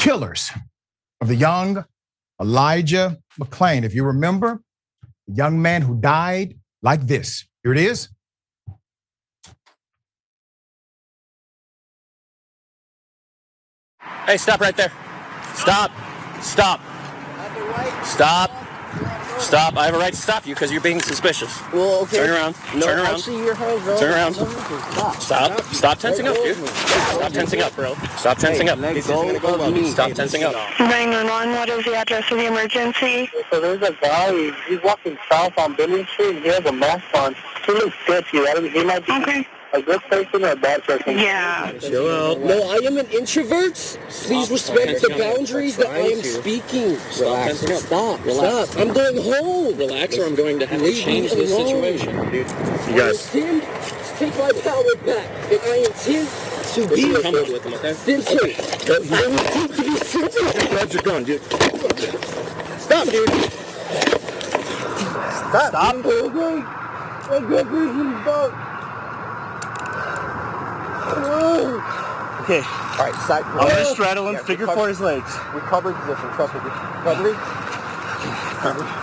killers of the young Elijah McClain. If you remember, the young man who died like this. Here it is. Hey, stop right there. Stop. Stop. Stop. Stop. I have a right to stop you because you're being suspicious. Well, okay. Turn around. No, Turn around. Actually, your hands, bro. Turn around. Stop. Stop tensing up, dude. Stop tensing up, bro. Stop tensing up. This isn't gonna go well. Stop tensing up. 911, what is the address of the emergency? So there's a guy, he's walking south on Billion Street, he has a mask on. He looks sketchy. He might be a good person or a bad person. Yeah. Chill out. No, I am an introvert. Please respect the boundaries that I am speaking. Relax. Stop. Relax. I'm going home. Relax or I'm going to have to change this situation, dude. You guys. Take my power back. And I intend to be humble with him, okay? simple. You intend to be simple. Grab your gun, dude. Stop, dude. Stop. Okay. A good person, stop. Okay. All right, side. I'm going to straddle him, figure for his legs. Recovery position, trust me. Recovery.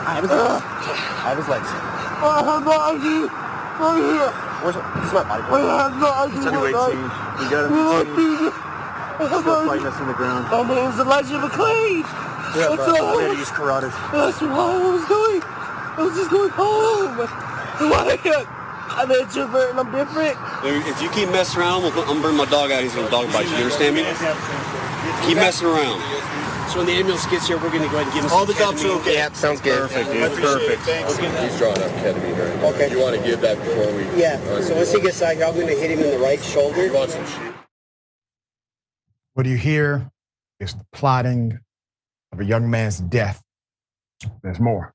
I have his legs. Where's it? It's not body. It's under 18. You got him. Still fighting us on the ground. My name's Elijah McClain. Yeah, bro. I'm ready to use carotid. That's what I was doing. I was just going home. I'm an introvert and I'm different. If you keep messing around, I'm gonna bring my dog out. He's gonna dog bite you. You understand me? Keep messing around. So when the ambulance gets here, we're gonna go ahead and give him All some the cops are ketamine. okay. Yeah, sounds good. Perfect, dude. Perfect. He's drawing up ketamine right now. Okay. You want to give that before we... Yeah, so once he gets out here, I'm going to hit him in the right shoulder. You want some shit? What you hear is the plotting of a young man's death. There's more.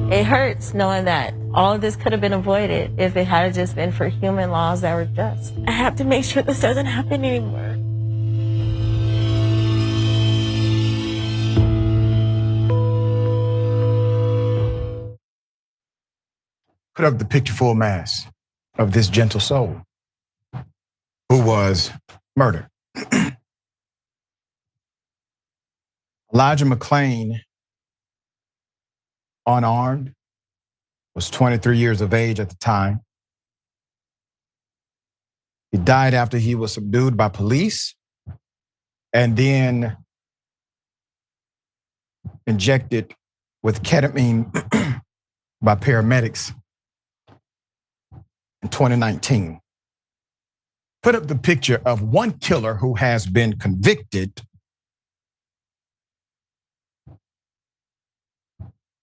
It hurts knowing that all of this could have been avoided if it had just been for human laws that were just. I have to make sure this doesn't happen anymore. Put up the picture full mass of this gentle soul who was murdered. Elijah McClain, unarmed, was 23 years of age at the time. He died after he was subdued by police and then injected with ketamine by paramedics in 2019. Put up the picture of one killer who has been convicted.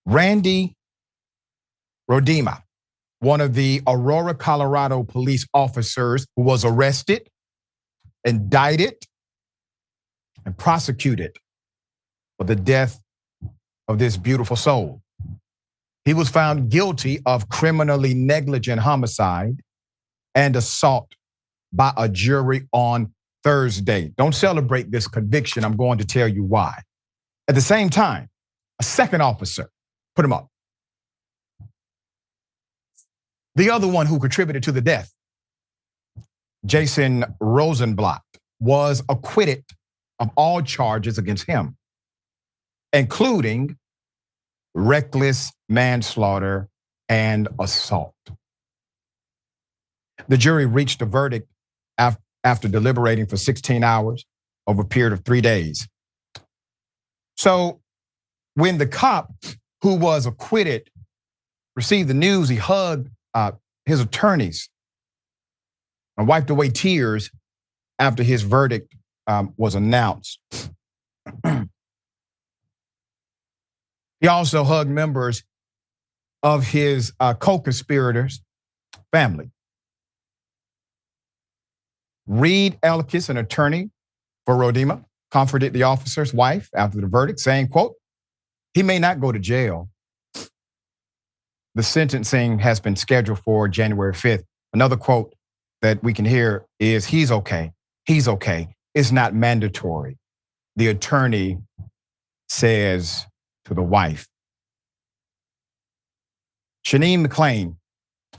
Randy Roedema, one of the Aurora, Colorado police officers who was arrested, indicted, and prosecuted for the death of this beautiful soul. He was found guilty of criminally negligent homicide and assault by a jury on Thursday. Don't celebrate this conviction. I'm going to tell you why. At the same time, a second officer, put him up. The other one who contributed to the death, Jason Rosenblatt, was acquitted of all charges against him, including reckless manslaughter and assault. The jury reached a verdict after deliberating for 16 hours over a period of 3 days. So when the cop who was acquitted received the news, he hugged his attorneys and wiped away tears after his verdict was announced. He also hugged members of his co-conspirators' family. Reed Elkis, an attorney for Roedema, comforted the officer's wife after the verdict, saying, quote, "He may not go to jail. The sentencing has been scheduled for January 5th. Another quote that we can hear is, "He's okay. He's okay. It's not mandatory." The attorney says to the wife. Shaneen McClain,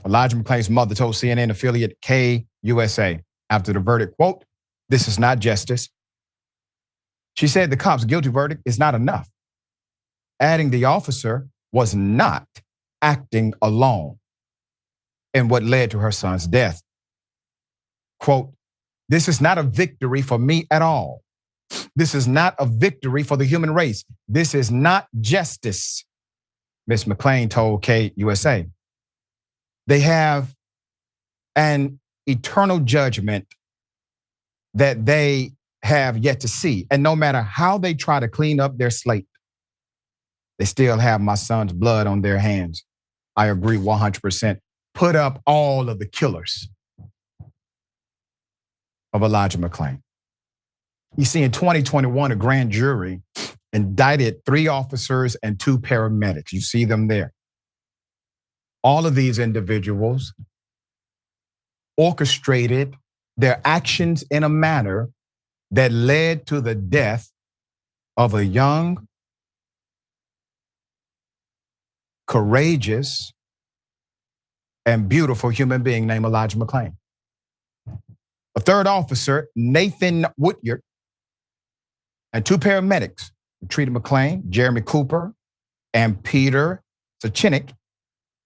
Elijah McClain's mother, told CNN affiliate KUSA after the verdict, quote, "This is not justice." She said the cop's guilty verdict is not enough, adding the officer was not acting alone in what led to her son's death. Quote, "This is not a victory for me at all. This is not a victory for the human race. This is not justice," Ms. McClain told KUSA. They have an eternal judgment that they have yet to see. And no matter how they try to clean up their slate, they still have my son's blood on their hands. I agree 100%. Put up all of the killers of Elijah McClain. You see, in 2021, a grand jury indicted 3 officers and 2 paramedics. You see them there. All of these individuals orchestrated their actions in a manner that led to the death of a young, courageous, and beautiful human being named Elijah McClain. A 3rd officer, Nathan Woodyard, and 2 paramedics who treated McClain, Jeremy Cooper and Peter Sachinik,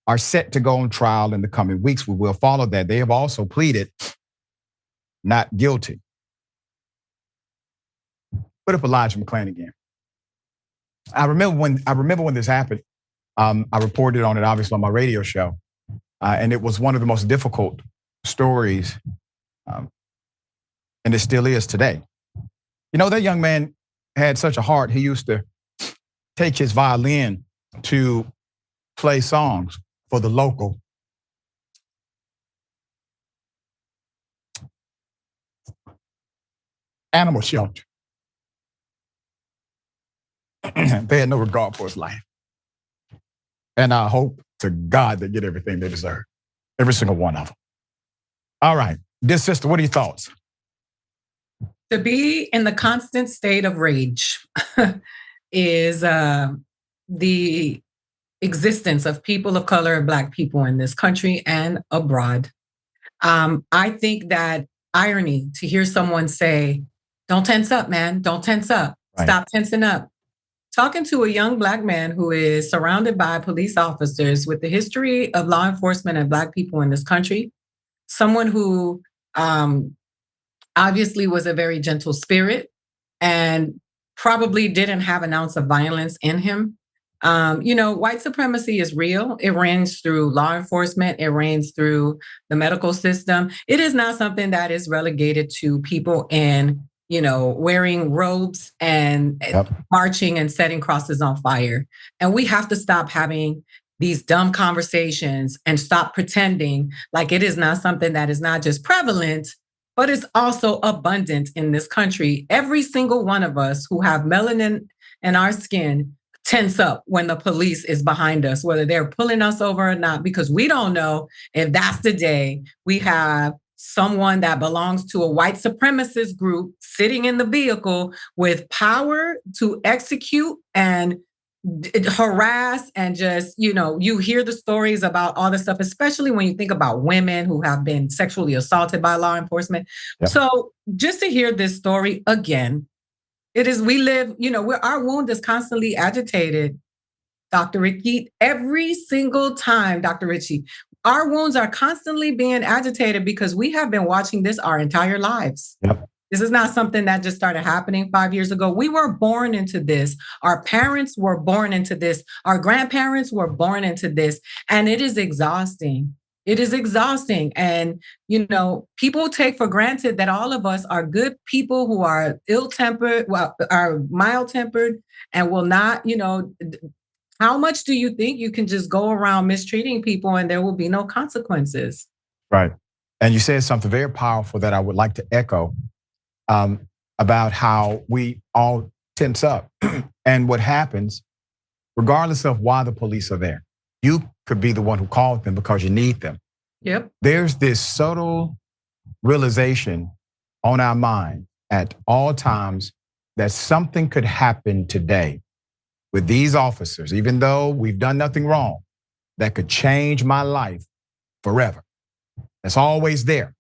are set to go on trial in the coming weeks. We will follow that. They have also pleaded not guilty. Put up Elijah McClain again. I remember when this happened. I reported on it, obviously, on my radio show. And it was one of the most difficult stories, and it still is today. You know, that young man had such a heart. He used to take his violin to play songs for the local animal shelter. They had no regard for his life. And I hope to God they get everything they deserve. Every single one of them. All right. Dear sister, what are your thoughts? To be in the constant state of rage is the existence of people of color and Black people in this country and abroad. I think that irony to hear someone say, "Don't tense up, man. Don't tense up. Right. Stop tensing up." Talking to a young Black man who is surrounded by police officers with the history of law enforcement and Black people in this country, someone who obviously was a very gentle spirit and probably didn't have an ounce of violence in him. You know, white supremacy is real. It reigns through law enforcement. It reigns through the medical system. It is not something that is relegated to people in, you know, wearing robes and marching and setting crosses on fire. And we have to stop having these dumb conversations and stop pretending like it is not something that is not just prevalent, but it's also abundant in this country. Every single one of us who have melanin in our skin tense up when the police is behind us, whether they're pulling us over or not, because we don't know if that's the day we have someone that belongs to a white supremacist group sitting in the vehicle with power to execute and harass and just, you know, you hear the stories about all this stuff, especially when you think about women who have been sexually assaulted by law enforcement. Yep. So just to hear this story again, we live, you know, our wound is constantly agitated, Dr. Richey, every single time, Dr. Richey. Our wounds are constantly being agitated because we have been watching this our entire lives. Yep. This is not something that just started happening 5 years ago. We were born into this. Our parents were born into this. Our grandparents were born into this. And it is exhausting. It is exhausting. And, you know, people take for granted that all of us are good people who are ill-tempered, are mild-tempered, and will not, you know, how much do you think you can just go around mistreating people and there will be no consequences? Right. And you said something very powerful that I would like to echo about how we all tense up. And what happens, regardless of why the police are there, you could be the one who called them because you need them. Yep. There's this subtle realization on our mind at all times that something could happen today with these officers, even though we've done nothing wrong, that could change my life forever. That's always there.